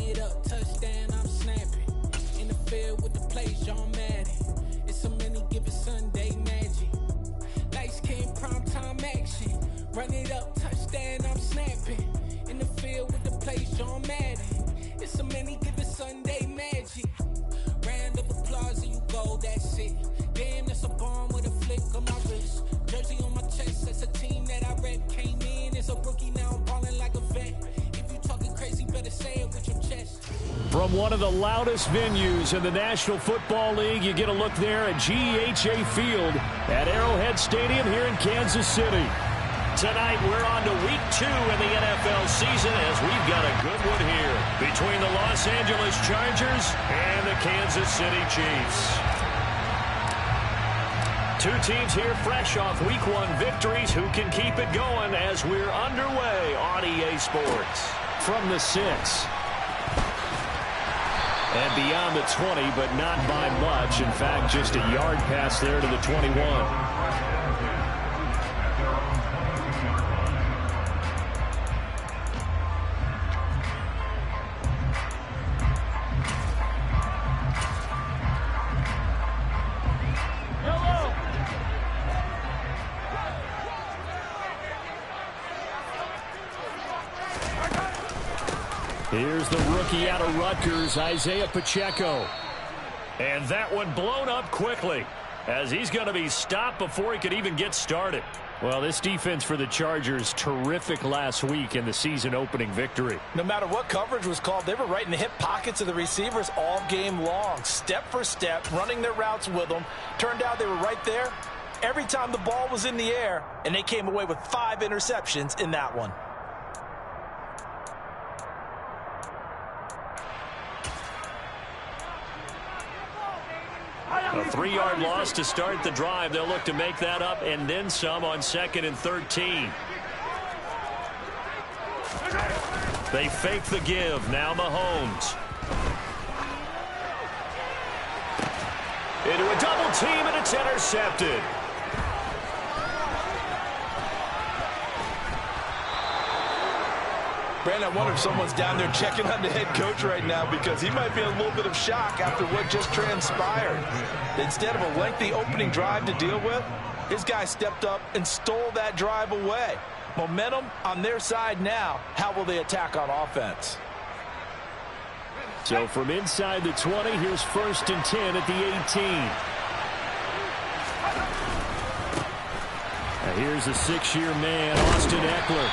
it up, touchdown, I'm snapping. In the field with the plays, John Madden. It's a many given Sunday magic. Light skin, primetime action. Run it up, touchdown, I'm snapping. In the field with the plays, John Madden. It's a many given Sunday magic. Round of applause and you go, that's it. Damn, that's a bomb with a flick on my wrist. Jersey on my chest, that's a team that I rep. Came in as a rookie, now I'm balling like a vet. If you talking crazy, better say it with your chest. From one of the loudest venues in the National Football League, you get a look there at GEHA Field at Arrowhead Stadium here in Kansas City. Tonight, we're on to week 2 in the NFL season as we've got a good one here between the Los Angeles Chargers and the Kansas City Chiefs. Two teams here fresh off week 1 victories. Who can keep it going as we're underway on EA Sports? From the 6. And beyond the 20, but not by much. In fact, just a yard pass there to the 21. Here's the rookie out of Rutgers, Isaiah Pacheco. And that one blown up quickly as he's going to be stopped before he could even get started. Well, this defense for the Chargers, terrific last week in the season-opening victory. No matter what coverage was called, they were right in the hip pockets of the receivers all game long, step for step, running their routes with them. Turned out they were right there every time the ball was in the air, and they came away with 5 interceptions in that one. A 3-yard loss to start the drive. They'll look to make that up and then some on 2nd and 13. They fake the give. Now Mahomes. Into a double team, and it's intercepted. Brandon, I wonder if someone's down there checking on the head coach right now because he might be in a little bit of shock after what just transpired. Instead of a lengthy opening drive to deal with, his guy stepped up and stole that drive away. Momentum on their side now. How will they attack on offense? So from inside the 20, here's 1st and 10 at the 18. Now here's a 6-year man, Austin Eckler.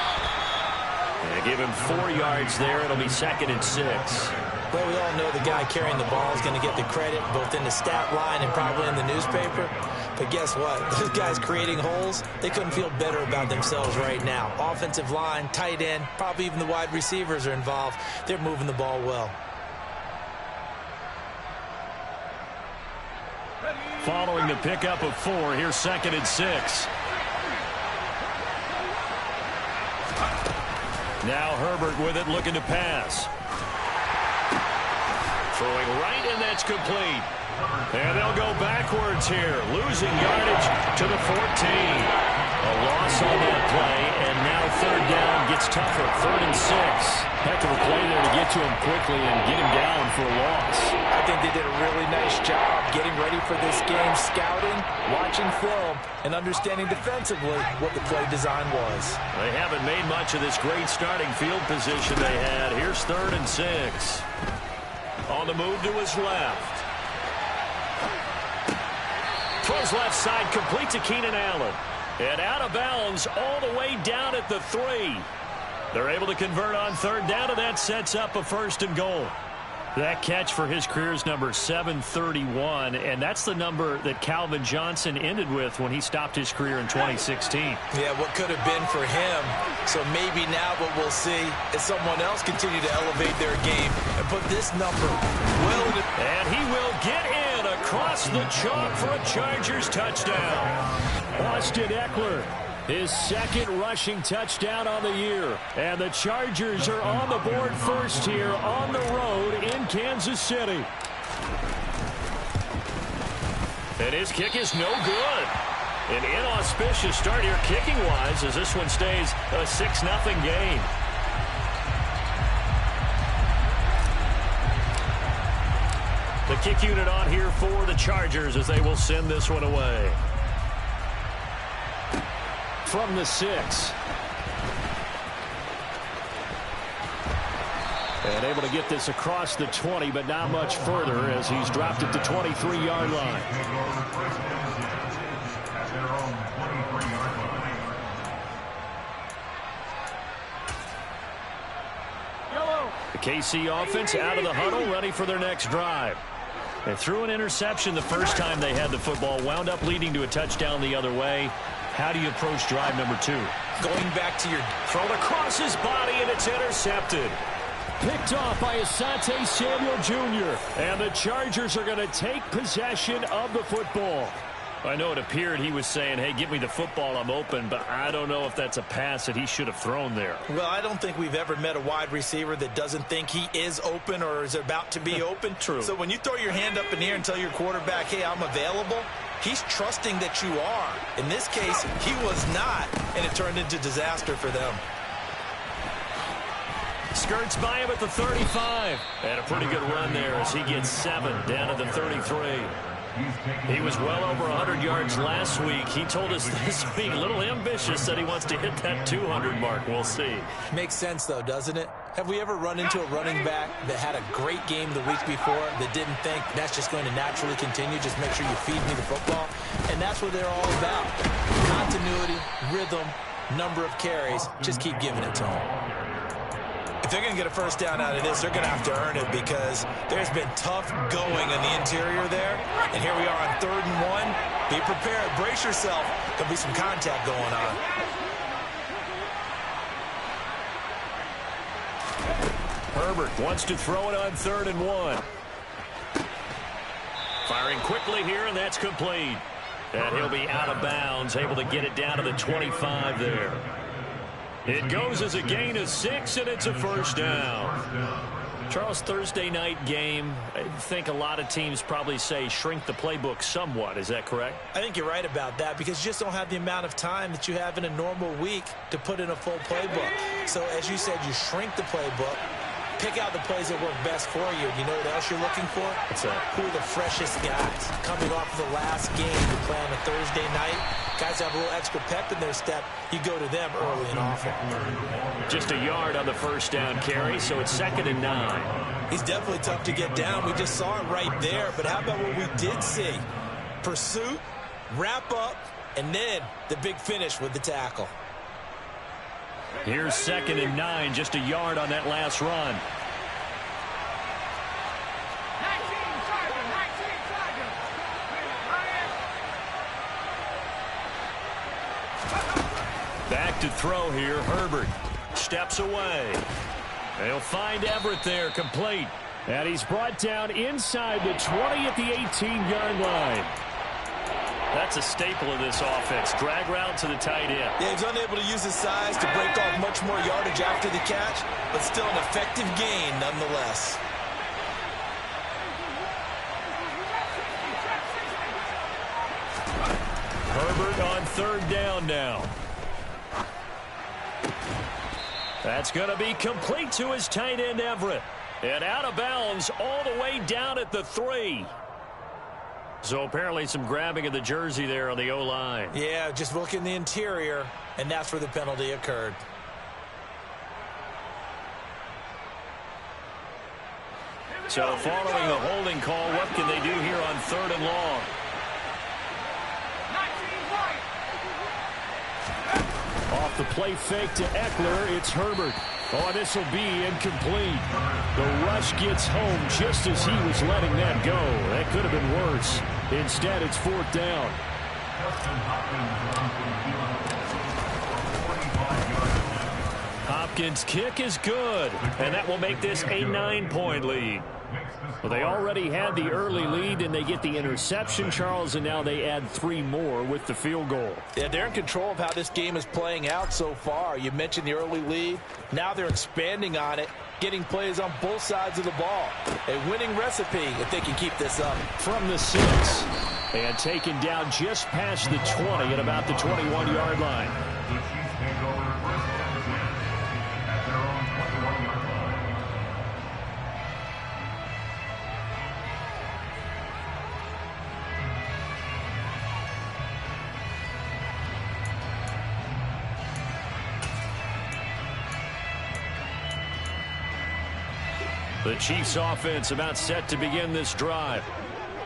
And give him 4 yards there. It'll be 2nd and 6. Well, we all know the guy carrying the ball is going to get the credit both in the stat line and probably in the newspaper. But guess what? Those guys creating holes, they couldn't feel better about themselves right now. Offensive line, tight end, probably even the wide receivers are involved. They're moving the ball well. Following the pickup of 4, here's 2nd and 6. Now Herbert with it, looking to pass. Throwing right, and that's complete. And they'll go backwards here, losing yardage to the 14. A loss on that play, and now 3rd down gets tougher, 3rd and 6. Heck of a play there to get to him quickly and get him down for a loss. I think they did a really nice job getting ready for this game, scouting, watching film, and understanding defensively what the play design was. They haven't made much of this great starting field position they had. Here's 3rd and 6. On the move to his left. Throws left side, complete to Keenan Allen. And out of bounds all the way down at the 3. They're able to convert on 3rd down, and that sets up a 1st and goal. That catch for his career is number 731, and that's the number that Calvin Johnson ended with when he stopped his career in 2016. Yeah, what could have been for him. So maybe now what we'll see is someone else continue to elevate their game and put this number well. And he will get in across the chalk for a Chargers touchdown. Austin Eckler, his 2nd rushing touchdown on the year. And the Chargers are on the board first here on the road in Kansas City. And his kick is no good. An inauspicious start here kicking-wise as this one stays a 6-0 game. The kick unit on here for the Chargers as they will send this one away. From the 6. And able to get this across the 20, but not much further as he's dropped it to 23-yard line. The KC offense out of the huddle, ready for their next drive. They threw an interception the first time they had the football, wound up leading to a touchdown the other way. How do you approach drive number 2? Going back to your throw across his body, and it's intercepted. Picked off by Asante Samuel Jr. And the Chargers are going to take possession of the football. I know it appeared he was saying, hey, give me the football, I'm open, but I don't know if that's a pass that he should have thrown there. Well, I don't think we've ever met a wide receiver that doesn't think he is open or is about to be open. True. So when you throw your hand up in the air and tell your quarterback, hey, I'm available, he's trusting that you are. In this case, he was not, and it turned into disaster for them. Skirts by him at the 35. And a pretty good run there as he gets 7 down to the 33. He was well over 100 yards last week. He told us this week, a little ambitious, that he wants to hit that 200 mark. We'll see. Makes sense, though, doesn't it? Have we ever run into a running back that had a great game the week before that didn't think that's just going to naturally continue? Just make sure you feed me the football. And that's what they're all about. Continuity, rhythm, number of carries. Just keep giving it to them. If they're going to get a first down out of this, they're going to have to earn it because there's been tough going in the interior there. And here we are on 3rd and 1. Be prepared. Brace yourself. There'll be some contact going on. Herbert wants to throw it on 3rd and 1. Firing quickly here, and that's complete. And he'll be out of bounds, able to get it down to the 25 there. It goes as a gain of 6, and it's a first down. Charles, Thursday night game, I think a lot of teams probably say shrink the playbook somewhat. Is that correct? I think you're right about that because you just don't have the amount of time that you have in a normal week to put in a full playbook. So, as you said, you shrink the playbook, pick out the plays that work best for you. You know what else you're looking for? What's that? Who are the freshest guys? Coming off of the last game you play on a Thursday night, guys have a little extra pep in their step. You go to them early and often. Just a yard on the first down carry, so it's 2nd and 9. He's definitely tough to get down. We just saw it right there. But how about what we did see? Pursuit, wrap up, and then the big finish with the tackle. Here's 2nd and 9, just a yard on that last run. Back to throw here, Herbert steps away. They'll find Everett there, complete. And he's brought down inside the 20 at the 18-yard line. That's a staple of this offense. Drag route to the tight end. Yeah, he's unable to use his size to break off much more yardage after the catch, but still an effective gain nonetheless. Herbert on 3rd down now. That's going to be complete to his tight end, Everett. And out of bounds all the way down at the 3. So apparently some grabbing of the jersey there on the O-line. Yeah, just look in the interior, and that's where the penalty occurred. So following the holding call, what can they do here on 3rd and long? Off the play fake to Eckler, it's Herbert. Oh, this will be incomplete. The rush gets home just as he was letting that go. That could have been worse. Instead, it's 4th down. Hopkins' kick is good, and that will make this a 9-point lead. Well, they already had the early lead, and they get the interception, Charles, and now they add 3 more with the field goal. Yeah, they're in control of how this game is playing out so far. You mentioned the early lead. Now they're expanding on it, getting plays on both sides of the ball. A winning recipe if they can keep this up. From the 6, and taken down just past the 20 at about the 21-yard line. The Chiefs offense about set to begin this drive.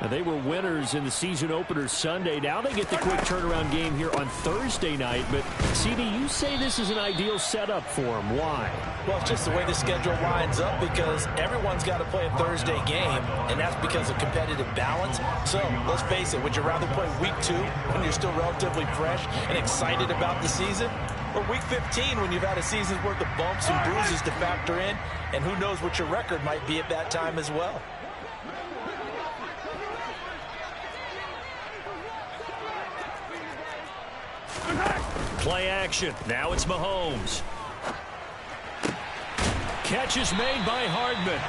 Now, they were winners in the season opener Sunday. Now they get the quick turnaround game here on Thursday night. But, CD, you say this is an ideal setup for them. Why? Well, it's just the way the schedule lines up because everyone's got to play a Thursday game, and that's because of competitive balance. So, let's face it, would you rather play week 2 when you're still relatively fresh and excited about the season? Or week 15 when you've had a season's worth of bumps and bruises to factor in, and who knows what your record might be at that time as well. Play action. Now it's Mahomes. Catch is made by Hardman.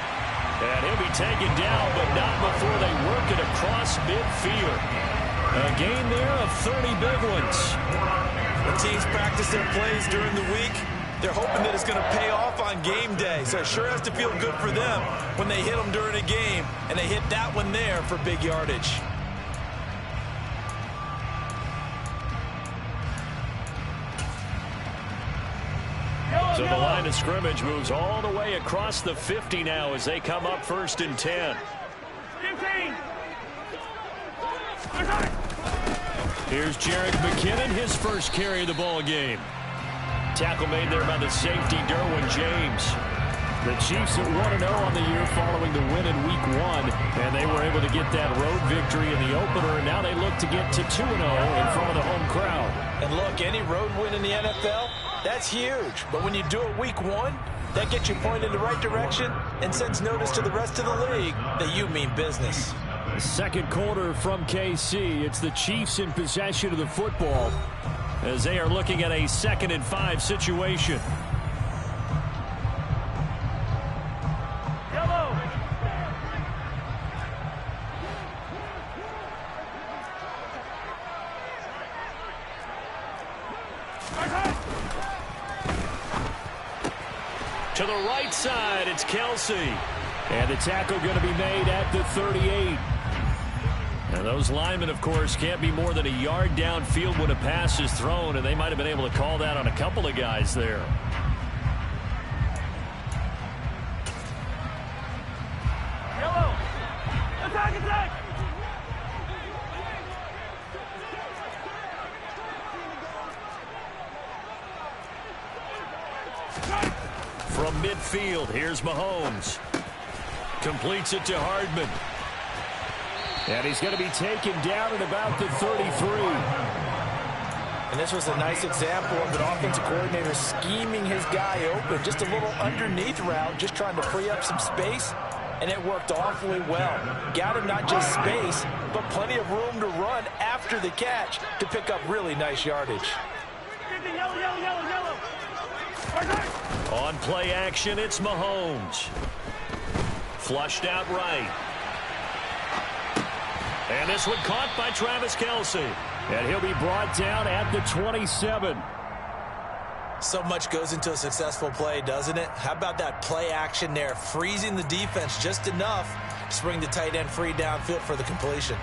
And he'll be taken down, but not before they work it across midfield. A gain there of 30 big ones. When teams practice their plays during the week, they're hoping that it's going to pay off on game day. So it sure has to feel good for them when they hit them during a game, and they hit that one there for big yardage. So the line of scrimmage moves all the way across the 50 now as they come up 1st and 10. 15. Here's Jerick McKinnon, his first carry of the ball game. Tackle made there by the safety, Derwin James. The Chiefs at 1-0 on the year following the win in Week 1, and they were able to get that road victory in the opener, and now they look to get to 2-0 in front of the home crowd. And look, any road win in the NFL, that's huge. But when you do it Week 1, that gets you pointed in the right direction and sends notice to the rest of the league that you mean business. Second quarter from KC. It's the Chiefs in possession of the football as they are looking at a 2nd and 5 situation. Yellow. To the right side, it's Kelsey. And the tackle going to be made at the 38. And those linemen, of course, can't be more than a yard downfield when a pass is thrown, and they might have been able to call that on a couple of guys there. Yellow. Attack, attack. From midfield, here's Mahomes. Completes it to Hardman. And he's going to be taken down at about the 33. And this was a nice example of an offensive coordinator scheming his guy open. Just a little underneath route, just trying to free up some space. And it worked awfully well. Got him not just space, but plenty of room to run after the catch to pick up really nice yardage. Yellow, yellow, yellow, yellow. On play action, it's Mahomes. Flushed out right. And this one caught by Travis Kelce. And he'll be brought down at the 27. So much goes into a successful play, doesn't it? How about that play action there, freezing the defense just enough to bring the tight end free downfield for the completion.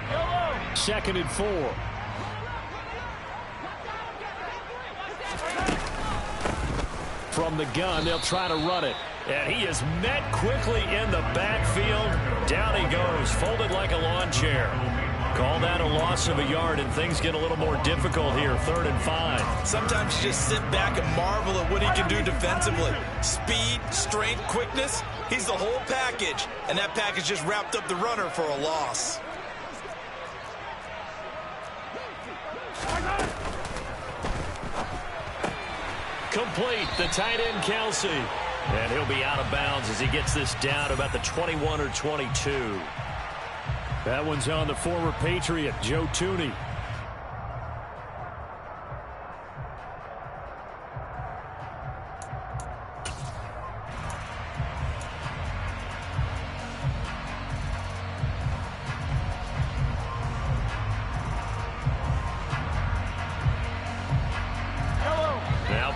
Yellow. 2nd and 4. From the gun, they'll try to run it. And he is met quickly in the backfield. Down he goes, folded like a lawn chair. Call that a loss of a yard, and things get a little more difficult here, 3rd and 5. Sometimes you just sit back and marvel at what he can do defensively. Speed, strength, quickness, he's the whole package. And that package just wrapped up the runner for a loss. Complete, the tight end Kelce. And he'll be out of bounds as he gets this down to about the 21 or 22. That one's on the former Patriot, Joe Thuney.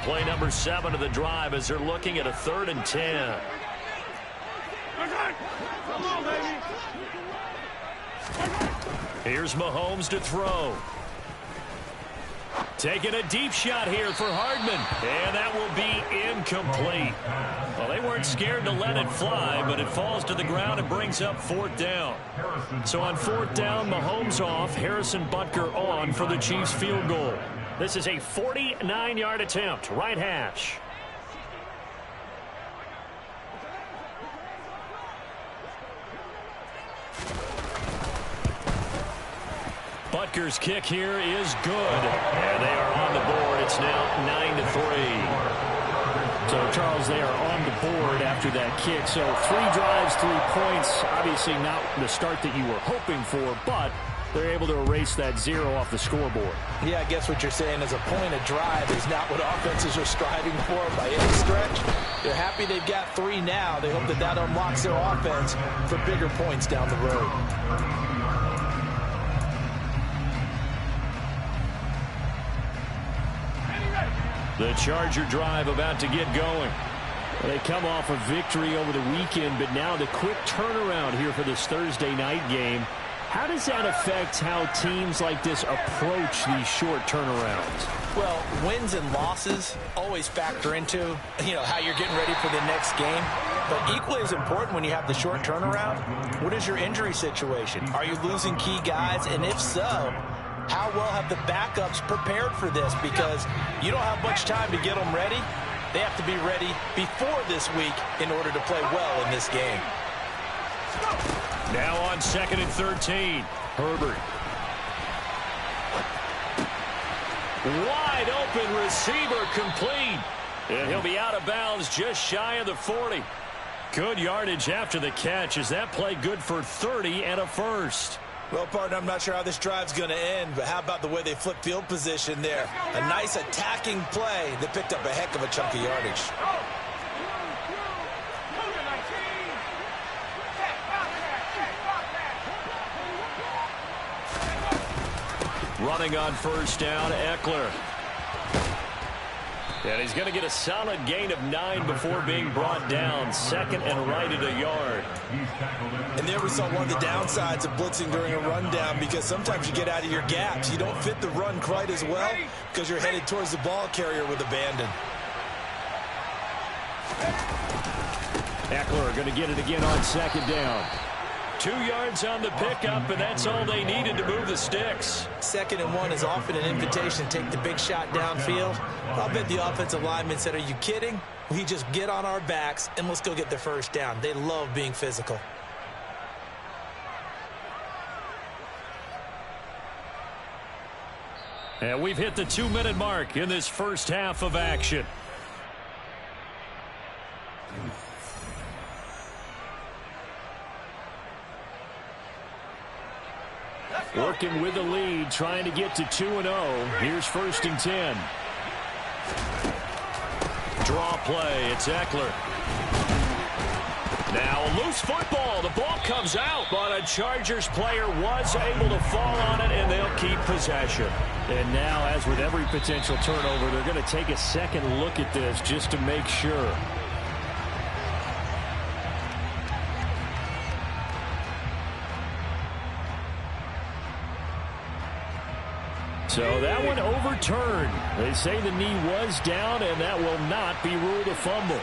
Play number 7 of the drive as they're looking at a 3rd and 10. Come on, baby. Here's Mahomes to throw. Taking a deep shot here for Hardman, and that will be incomplete. Well, they weren't scared to let it fly, but it falls to the ground and brings up 4th down. So on 4th down, Mahomes off, Harrison Butker on for the Chiefs field goal. This is a 49-yard attempt, right hash. Butker's kick here is good, and they are on the board. It's now 9-3. So, Charles, they are on the board after that kick. So 3 drives, 3 points. Obviously not the start that you were hoping for, but they're able to erase that 0 off the scoreboard. Yeah, I guess what you're saying is a point a drive is not what offenses are striving for by any stretch. They're happy they've got 3 now. They hope that that unlocks their offense for bigger points down the road. The Charger drive about to get going. They come off a victory over the weekend, but now the quick turnaround here for this Thursday night game. How does that affect how teams like this approach these short turnarounds? Well, wins and losses always factor into, how you're getting ready for the next game. But equally as important when you have the short turnaround, what is your injury situation? Are you losing key guys? And if so, how well have the backups prepared for this? Because you don't have much time to get them ready. They have to be ready before this week in order to play well in this game. Now on 2nd and 13, Herbert. Wide open receiver complete. And he'll be out of bounds just shy of the 40. Good yardage after the catch. Is that play good for 30 and a first? Well, partner, I'm not sure how this drive's going to end, but how about the way they flip field position there? A nice attacking play that picked up a heck of a chunk of yardage. Running on 1st down, Eckler. And he's going to get a solid gain of 9 before being brought down. 2nd and right at a yard. And there we saw one of the downsides of blitzing during a rundown, because sometimes you get out of your gaps. You don't fit the run quite as well because you're headed towards the ball carrier with abandon. Eckler going to get it again on 2nd down. 2 yards on the pickup, and that's all they needed to move the sticks. 2nd and 1 is often an invitation to take the big shot downfield. I'll bet the offensive lineman said, "Are you kidding? We just get on our backs and let's go get the 1st down." They love being physical. And we've hit the 2-minute mark in this first half of action. Working with the lead, trying to get to 2-0. Here's 1st and 10. Draw play. It's Eckler. Now a loose football. The ball comes out, but a Chargers player was able to fall on it, and they'll keep possession. And now, as with every potential turnover, they're going to take a second look at this just to make sure. So that one overturned. They say the knee was down, and that will not be ruled a fumble.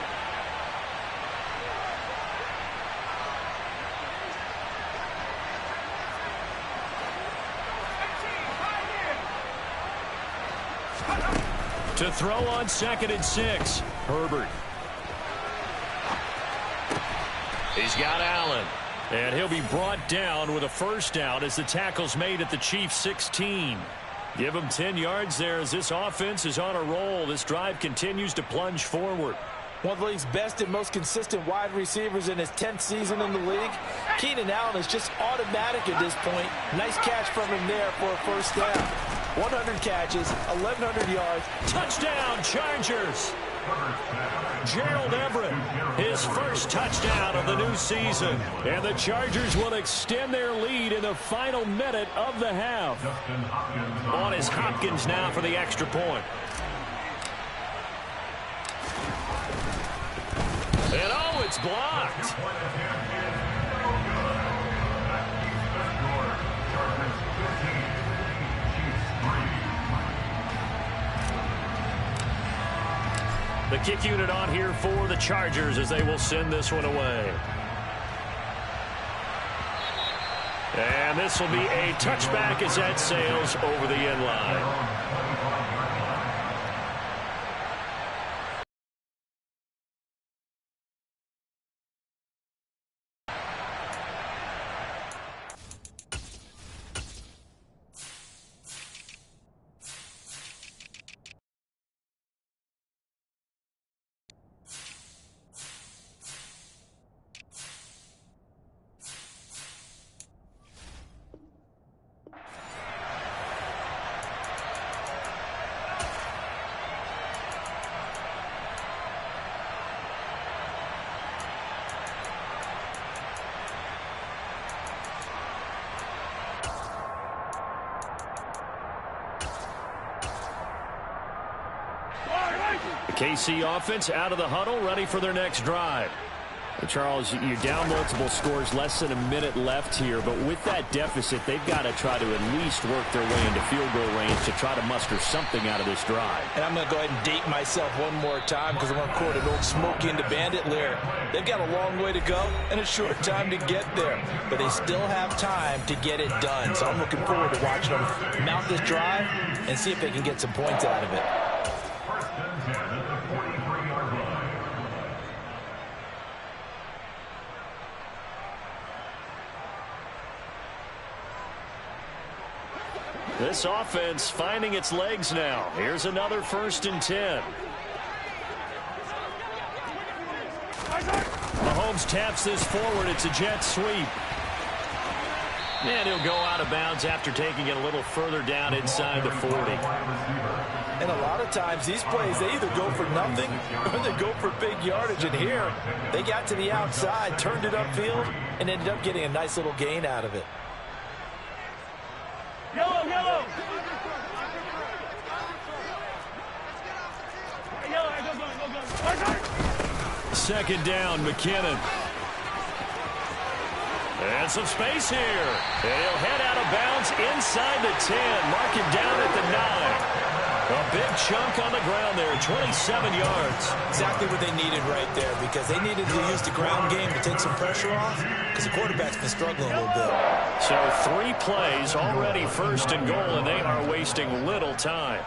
To throw on 2nd and 6, Herbert. He's got Allen. And he'll be brought down with a 1st down as the tackle's made at the Chiefs' 16. Give him 10 yards there as this offense is on a roll. This drive continues to plunge forward. One of the league's best and most consistent wide receivers in his 10th season in the league. Keenan Allen is just automatic at this point. Nice catch from him there for a 1st down. 100 catches, 1,100 yards. Touchdown, Chargers. Gerald Everett, his first touchdown of the new season. And the Chargers will extend their lead in the final minute of the half. On is Hopkins now for the extra point. And oh, it's blocked. The kick unit on here for the Chargers as they will send this one away. And this will be a touchback as that sails over the end line. The KC offense out of the huddle, ready for their next drive. And Charles, you're down multiple scores, less than a minute left here, but with that deficit, they've got to try to at least work their way into field goal range to try to muster something out of this drive. And I'm going to go ahead and date myself one more time because I want to quote an old Smokey and the Bandit lyric. They've got a long way to go and a short time to get there, but they still have time to get it done. So I'm looking forward to watching them mount this drive and see if they can get some points out of it. This offense finding its legs now. Here's another 1st and 10. Mahomes taps this forward. It's a jet sweep. And he'll go out of bounds after taking it a little further down inside the 40. And a lot of times these plays, they either go for nothing or they go for big yardage. And here, they got to the outside, turned it upfield, and ended up getting a nice little gain out of it. Yellow, yellow. Yellow, go. 2nd down, McKinnon. And some space here. And he'll head out of bounds inside the 10. Mark him down at the 9. A big chunk on the ground there, 27 yards. Exactly what they needed right there because they needed to use the ground game to take some pressure off because the quarterback's been struggling a little bit. So 3 plays, already 1st and goal, and they are wasting little time.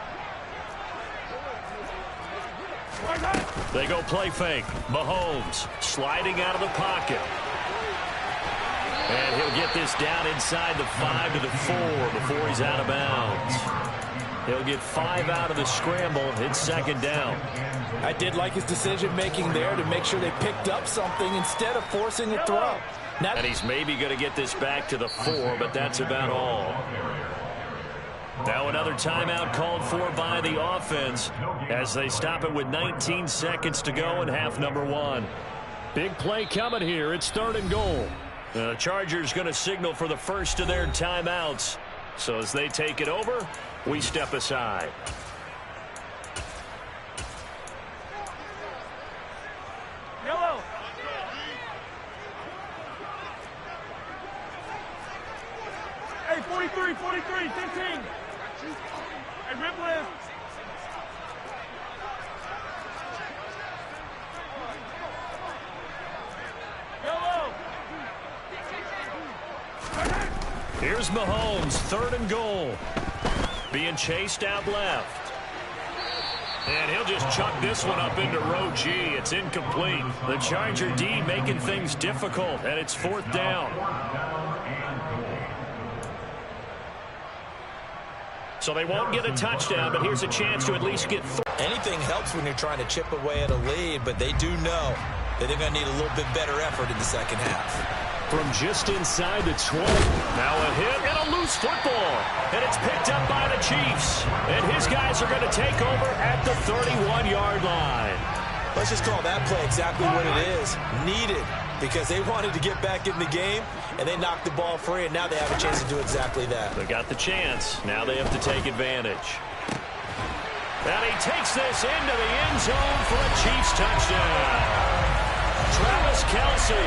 They go play fake. Mahomes sliding out of the pocket. And he'll get this down inside the 5 to the 4 before he's out of bounds. He'll get 5 out of the scramble. It's 2nd down. I did like his decision-making there to make sure they picked up something instead of forcing a throw. Now, and he's maybe going to get this back to the 4, but that's about all. Now another timeout called for by the offense as they stop it with 19 seconds to go in half number 1. Big play coming here. It's 3rd and goal. The Chargers going to signal for the first of their timeouts. So as they take it over, we step aside. Yellow. Hey, 43, 43, 15. Hey, rip left. Yellow. Here's Mahomes, 3rd and goal. Being chased out left. And he'll just chuck this one up into row G. It's incomplete. The Charger D making things difficult, and it's 4th down. So they won't get a touchdown, but here's a chance to at least get 3. Anything helps when you're trying to chip away at a lead, but they do know that they're going to need a little bit better effort in the second half. From just inside the 20. Now a hit and a loose football. And it's picked up by the Chiefs. And his guys are going to take over at the 31-yard line. Let's just call that play exactly what it is. Needed because they wanted to get back in the game, and they knocked the ball free, and now they have a chance to do exactly that. They got the chance. Now they have to take advantage. And he takes this into the end zone for a Chiefs touchdown. Travis Kelce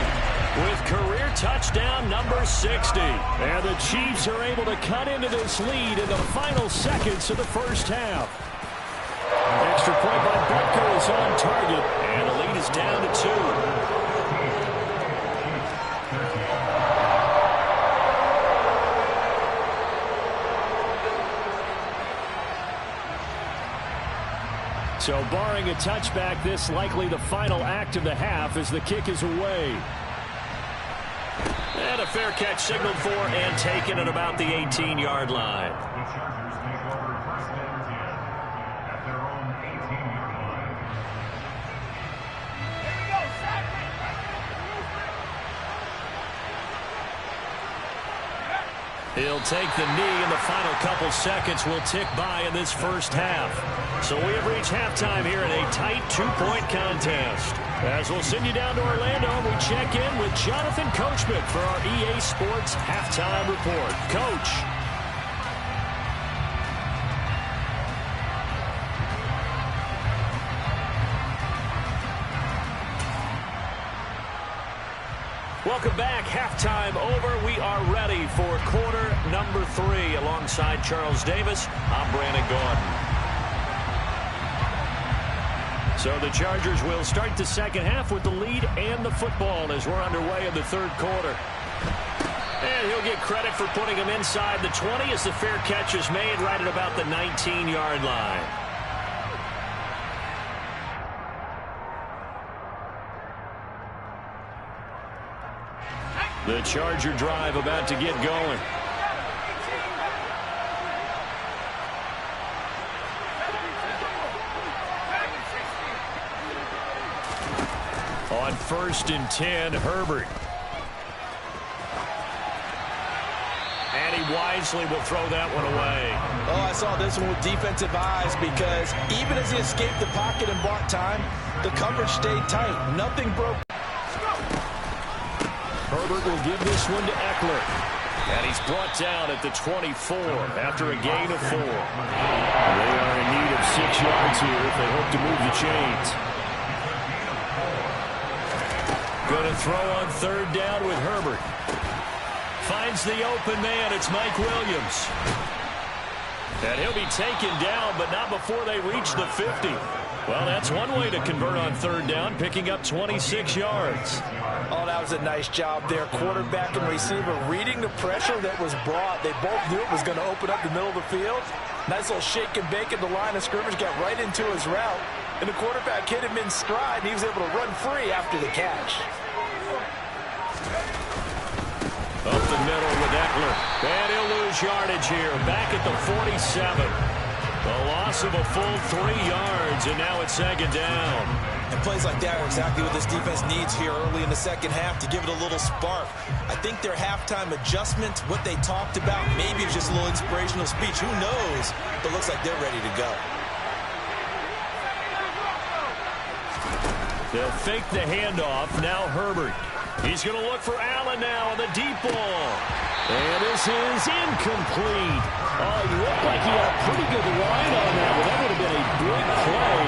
with career touchdown number 60. And the Chiefs are able to cut into this lead in the final seconds of the first half. Extra point by Butker is is on target, and the lead is down to 2. So barring a touchback, this likely the final act of the half as the kick is away. And a fair catch signaled for and taken at about the 18-yard line. He'll take the knee, and the final couple seconds will tick by in this first half. So we have reached halftime here in a tight 2-point contest. As we'll send you down to Orlando, we check in with Jonathan Coachman for our EA Sports Halftime Report. Coach. Welcome back. Halftime over. We are ready for quarter number 3. Alongside Charles Davis, I'm Brandon Gaudin. So the Chargers will start the second half with the lead and the football as we're underway in the third quarter. And he'll get credit for putting him inside the 20 as the fair catch is made right at about the 19-yard line. The Charger drive about to get going. On 1st and 10, Herbert. And he wisely will throw that one away. Oh, I saw this one with defensive eyes because even as he escaped the pocket and bought time, the coverage stayed tight. Nothing broke. Herbert will give this one to Eckler. And he's brought down at the 24 after a gain of 4. They are in need of 6 yards here if they hope to move the chains. Going to throw on 3rd down with Herbert. Finds the open man. It's Mike Williams. And he'll be taken down, but not before they reach the 50. Well, that's one way to convert on 3rd down, picking up 26 yards. Oh, that was a nice job there. Quarterback and receiver reading the pressure that was brought. They both knew it was going to open up the middle of the field. Nice little shake and bake at the line of scrimmage, got right into his route. And the quarterback hit him in stride, and he was able to run free after the catch. Up the middle with Eckler. And he'll lose yardage here. Back at the 47. A loss of a full 3 yards, and now it's 2nd down. And plays like that are exactly what this defense needs here early in the second half to give it a little spark. I think their halftime adjustment, what they talked about, maybe it was just a little inspirational speech. Who knows? But it looks like they're ready to go. They'll fake the handoff. Now Herbert. He's going to look for Allen now on the deep ball. And this is incomplete. Oh, he looked like he had a pretty good line on that. Well, that would have been a big play,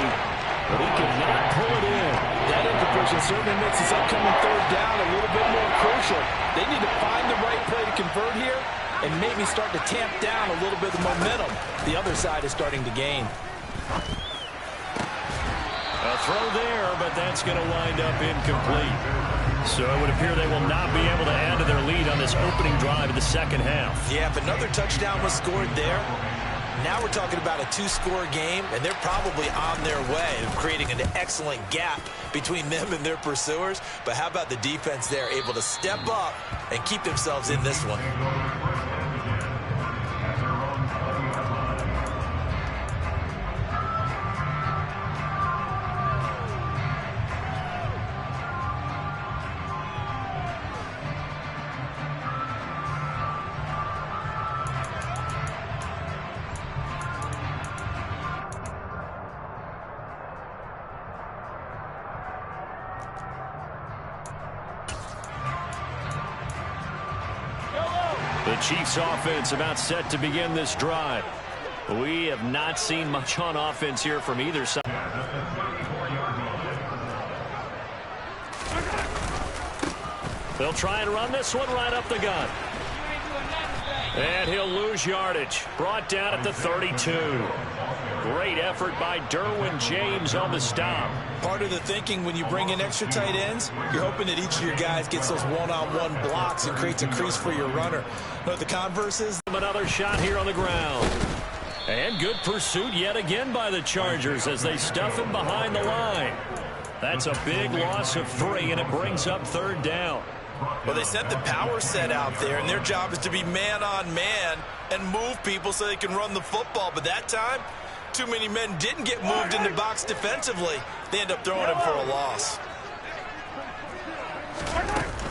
but he could not pull it in. That incompletion certainly makes this upcoming 3rd down a little bit more crucial. They need to find the right play to convert here and maybe start to tamp down a little bit of momentum. The other side is starting to gain. A throw there, but that's going to wind up incomplete. So it would appear they will not be able to add to their lead on this opening drive of the second half. Yeah, if another touchdown was scored there, now we're talking about a 2-score game, and they're probably on their way of creating an excellent gap between them and their pursuers. But how about the defense there, able to step up and keep themselves in this one? The Chiefs offense about set to begin this drive. We have not seen much on offense here from either side. They'll try and run this one right up the gut. And he'll lose yardage. Brought down at the 32. Great effort by Derwin James on the stop. Part of the thinking when you bring in extra tight ends, you're hoping that each of your guys gets those one-on-one blocks and creates a crease for your runner. You know what the converse is? Another shot here on the ground. And good pursuit yet again by the Chargers as they stuff him behind the line. That's a big loss of 3, and it brings up 3rd down. Well, they sent the power set out there, and their job is to be man-on-man and move people so they can run the football. But that time, too many men didn't get moved in the box defensively. They end up throwing him for a loss.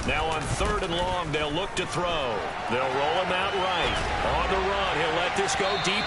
Now on 3rd and long, they'll look to throw. They'll roll him out right. On the run, he'll let this go deep.